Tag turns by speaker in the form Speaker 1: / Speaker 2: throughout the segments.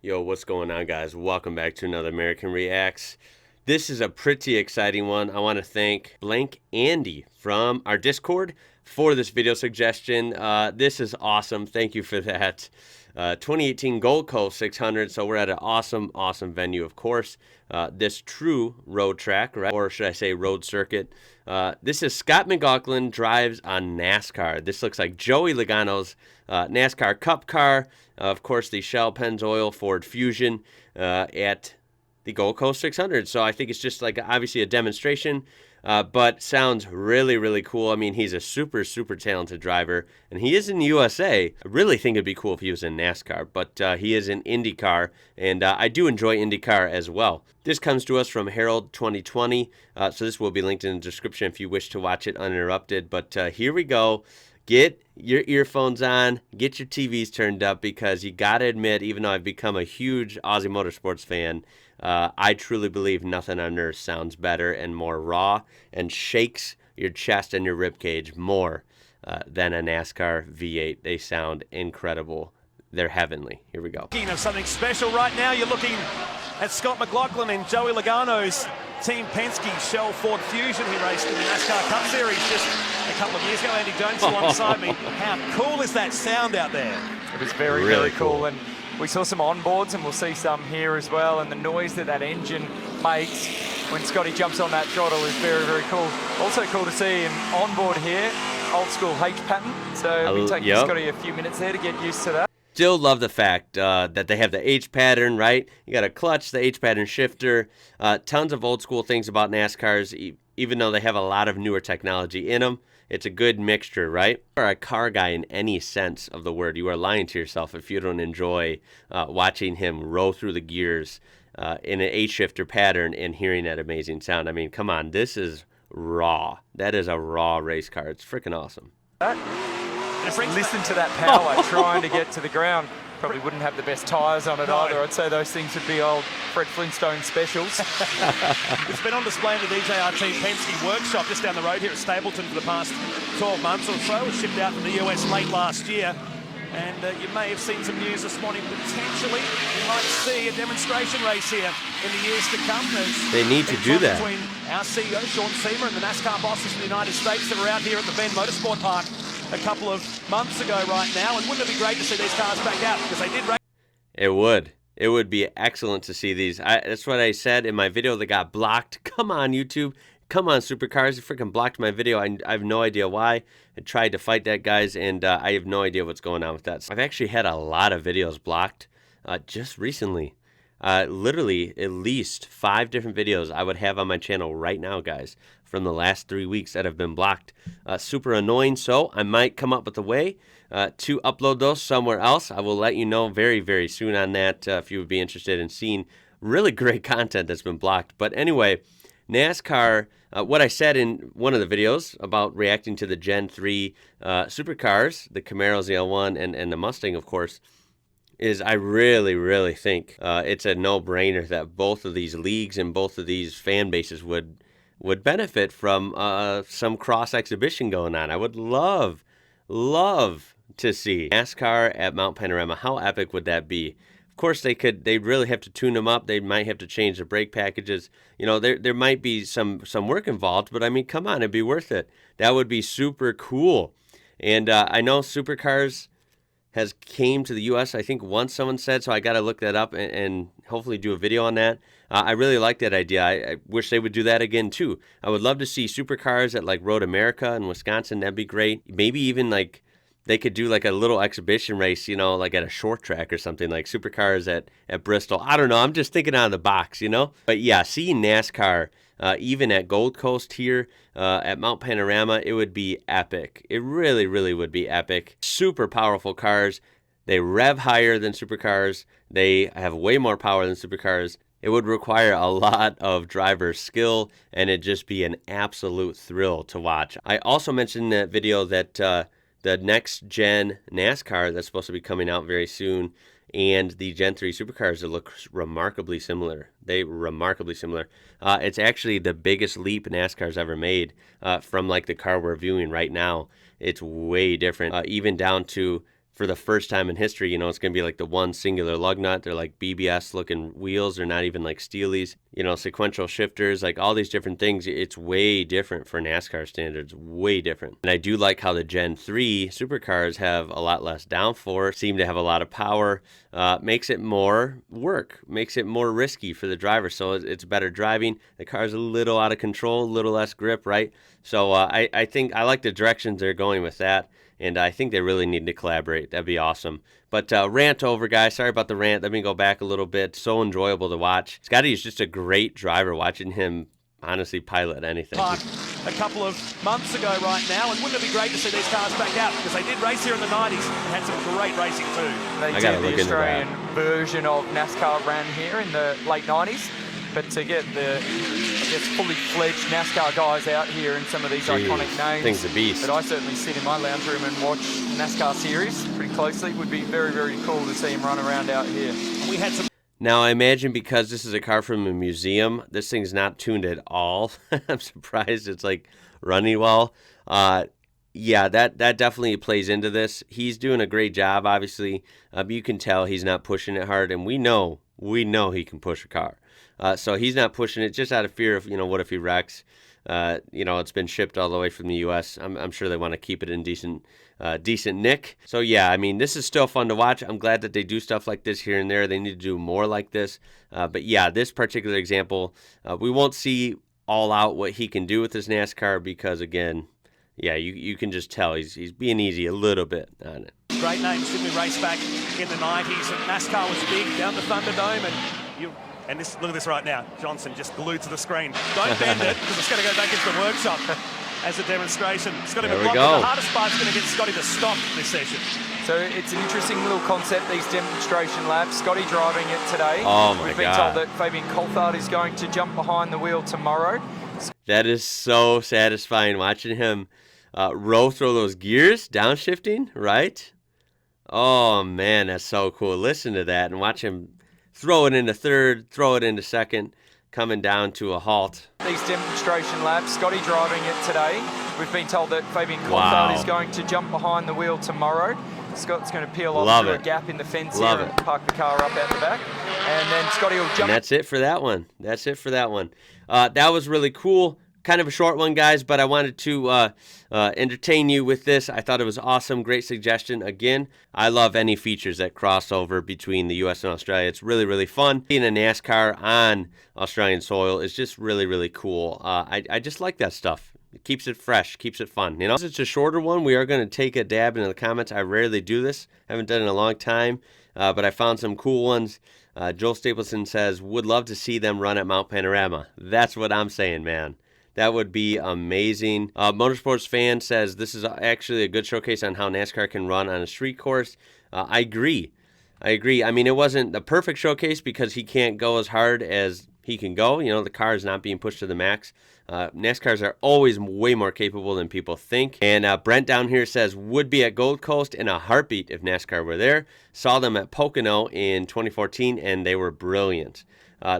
Speaker 1: Yo, what's going on, guys? Welcome back to another American Reacts. This is a pretty exciting one. I want to thank Blank Andy from our Discord for this video suggestion. This is awesome. Thank you for that. 2018 Gold Coast 600. So we're at an awesome venue, of course. This true road track, right? Or should I say road circuit. This is Scott McLaughlin drives on NASCAR. This looks like Joey Logano's NASCAR Cup car. Of course, the Shell Pennzoil Ford Fusion at the Gold Coast 600. So I think it's just like obviously a demonstration, but sounds really cool. I mean, he's a super talented driver, and he is in the USA. I really think it'd be cool if he was in NASCAR, but he is in IndyCar, and I do enjoy IndyCar as well. This comes to us from Herald 2020, so this will be linked in the description if you wish to watch it uninterrupted. But here we go. Get your earphones on, get your TVs turned up, because you got to admit, even though I've become a huge Aussie Motorsports fan, I truly believe nothing on earth sounds better and more raw and shakes your chest and your ribcage more than a NASCAR V8. They sound incredible. They're heavenly. Here we go.
Speaker 2: Speaking of something special right now, you're looking at Scott McLaughlin and Joey Logano's Team Penske Shell Ford Fusion. He raced in the NASCAR Cup Series just a couple of years ago. Andy Jones alongside me. How cool is that sound out there?
Speaker 3: It was very cool. And we saw some onboards, and we'll see some here as well. And the noise that engine makes when Scotty jumps on that throttle is very cool. Also cool to see him onboard here, old school H pattern. So it'll be taking Scotty a few minutes there to get used to that.
Speaker 1: Still love the fact that they have the H pattern, right? You got a clutch, the H pattern shifter, tons of old school things about NASCARs, even though they have a lot of newer technology in them. It's a good mixture, right? If you are a car guy in any sense of the word, you are lying to yourself if you don't enjoy watching him roll through the gears in an H shifter pattern and hearing that amazing sound. I mean, come on, this is raw. That is a raw race car. It's freaking awesome.
Speaker 3: Just listen to that power trying to get to the ground. Probably wouldn't have the best tyres on it either. I'd say those things would be old Fred Flintstone specials.
Speaker 2: It's been on display in the DJRT Penske workshop just down the road here at Stapleton for the past 12 months or so. It was shipped out from the US late last year. And you may have seen some news this morning. Potentially, you might see a demonstration race here in the years to come.
Speaker 1: They need to do that.
Speaker 2: Between our CEO, Sean Seamer, and the NASCAR bosses in the United States that were out here at the Bend Motorsport Park a couple of months ago right now. And wouldn't it be great to see these cars back out? Because they did race.
Speaker 1: It would. It would be excellent to see these. That's what I said in my video that got blocked. Come on, YouTube. Come on, Supercars. You freaking blocked my video. I have no idea why. I tried to fight that, guys, and I have no idea what's going on with that. So I've actually had a lot of videos blocked just recently. Literally at least 5 different videos I would have on my channel right now, guys, from the last 3 weeks that have been blocked. Super annoying, so I might come up with a way to upload those somewhere else. I will let you know very soon on that if you would be interested in seeing really great content that's been blocked. But anyway, NASCAR, what I said in one of the videos about reacting to the Gen 3 supercars, the Camaros, the L1, and the Mustang, of course, is I really think it's a no-brainer that both of these leagues and both of these fan bases would benefit from some cross-exhibition going on. I would love to see NASCAR at Mount Panorama. How epic would that be? Of course, they'd really have to tune them up. They might have to change the brake packages. You know, there might be some work involved, but I mean, come on, it'd be worth it. That would be super cool. And I know Supercars has came to the U.S., I think once someone said, so I got to look that up and hopefully do a video on that. I really like that idea. I wish they would do that again, too. I would love to see Supercars at, like, Road America in Wisconsin. That'd be great. Maybe even, like, they could do, like, a little exhibition race, you know, like at a short track or something, like Supercars at Bristol. I don't know. I'm just thinking out of the box, you know? But, yeah, seeing NASCAR even at Gold Coast here at Mount Panorama, it would be epic. It really would be epic. Super powerful cars. They rev higher than supercars. They have way more power than supercars. It would require a lot of driver skill, and it'd just be an absolute thrill to watch. I also mentioned in that video that the next gen NASCAR that's supposed to be coming out very soon and the Gen 3 supercars that look remarkably similar. Remarkably similar. It's actually the biggest leap NASCAR's ever made from like the car we're viewing right now. It's way different, even down to for the first time in history, you know, it's going to be like the one singular lug nut. They're like BBS looking wheels. They're not even like Steelies, you know, sequential shifters, like all these different things. It's way different for NASCAR standards, way different. And I do like how the Gen 3 supercars have a lot less downforce, seem to have a lot of power, makes it more work, makes it more risky for the driver. So it's better driving. The car's a little out of control, a little less grip, right? So I think I like the directions they're going with that. And I think they really need to collaborate. That'd be awesome. But rant over, guys. Sorry about the rant. Let me go back a little bit. So enjoyable to watch. Scotty is just a great driver. Watching him, honestly, pilot anything.
Speaker 2: A couple of months ago right now, and wouldn't it be great to see these cars back out? Because they did race here in the 90s and had some great racing too.
Speaker 3: They did. The Australian version of NASCAR ran here in the late 90s. But to get the, I guess, fully fledged NASCAR guys out here and some of these iconic names.
Speaker 1: Thing's a beast.
Speaker 3: But I certainly sit in my lounge room and watch NASCAR series pretty closely. It would be very, very cool to see him run around out here.
Speaker 2: We had some.
Speaker 1: Now, I imagine because this is a car from a museum, this thing's not tuned at all. I'm surprised it's like running well. Yeah, that definitely plays into this. He's doing a great job, obviously. You can tell he's not pushing it hard, and we know he can push a car. So he's not pushing it just out of fear of, you know, what if he wrecks? You know, it's been shipped all the way from the U.S. I'm sure they want to keep it in decent nick. So, yeah, I mean, this is still fun to watch. I'm glad that they do stuff like this here and there. They need to do more like this. But, yeah, this particular example, we won't see all out what he can do with this NASCAR because, again, yeah, you can just tell he's being easy a little bit on it.
Speaker 2: Great names didn't we race back in the 90s, and NASCAR was big down the Thunderdome, and this, look at this right now. Johnson just glued to the screen. Don't bend it, because it's going to go back into the workshop as a demonstration. Scotty McLaughlin, the hardest part's going to get Scotty to stop this session.
Speaker 3: So it's an interesting little concept, these demonstration laps. Scotty driving it today.
Speaker 1: Oh, my
Speaker 3: We've been told that Fabian Coulthard is going to jump behind the wheel tomorrow.
Speaker 1: That is so satisfying watching him throw those gears, downshifting, right? Oh, man, that's so cool. Listen to that and watch him throw it into third, throw it into second, coming down to a halt.
Speaker 3: These demonstration laps, Scotty driving it today. We've been told that Fabian Coulthard is going to jump behind the wheel tomorrow. Scott's going to peel off through a gap in the fence here and park the car up out the back. And then Scotty will jump.
Speaker 1: And that's it for that one. That was really cool. Kind of a short one, guys, but I wanted to entertain you with this. I thought it was awesome. Great suggestion. Again, I love any features that cross over between the U.S. and Australia. It's really, really fun. Seeing a NASCAR on Australian soil is just really, really cool. I just like that stuff. It keeps it fresh, keeps it fun. You know, it's a shorter one. We are going to take a dab into the comments. I rarely do this. Haven't done it in a long time, but I found some cool ones. Joel Stapleton says, would love to see them run at Mount Panorama. That's what I'm saying, man. That would be amazing. Motorsports Fan says this is actually a good showcase on how NASCAR can run on a street course. I agree. I mean, it wasn't the perfect showcase because he can't go as hard as he can go. You know, the car is not being pushed to the max. NASCARs are always way more capable than people think. And Brent down here says, would be at Gold Coast in a heartbeat if NASCAR were there. Saw them at Pocono in 2014, and they were brilliant.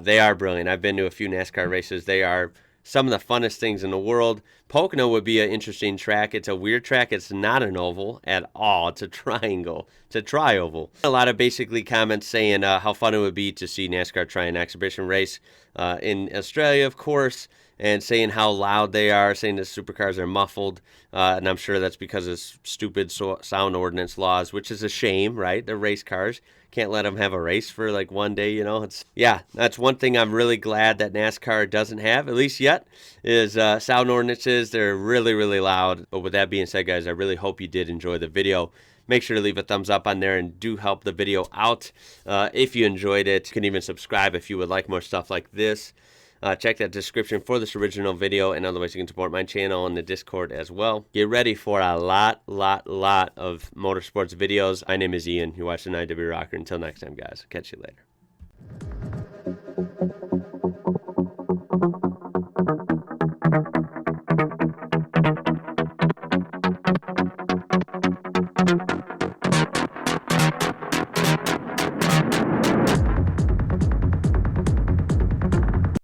Speaker 1: They are brilliant. I've been to a few NASCAR races. They are some of the funnest things in the world. Pocono would be an interesting track. It's a weird track. It's not an oval at all. It's a triangle. It's a tri-oval. A lot of basically comments saying how fun it would be to see NASCAR try an exhibition race in Australia, of course, and saying how loud they are, saying that supercars are muffled, and I'm sure that's because of stupid sound ordinance laws, which is a shame, right? They're race cars. Can't let them have a race for like one day, you know. Yeah, that's one thing I'm really glad that NASCAR doesn't have, at least yet, is sound ordinances. They're really, really loud. But with that being said, guys, I really hope you did enjoy the video. Make sure to leave a thumbs up on there and do help the video out if you enjoyed it. You can even subscribe if you would like more stuff like this. Check that description for this original video, and otherwise you can support my channel and the Discord as well. Get ready for a lot of motorsports videos. My name is Ian. You're watching IWrocker. Until next time, guys. Catch you later.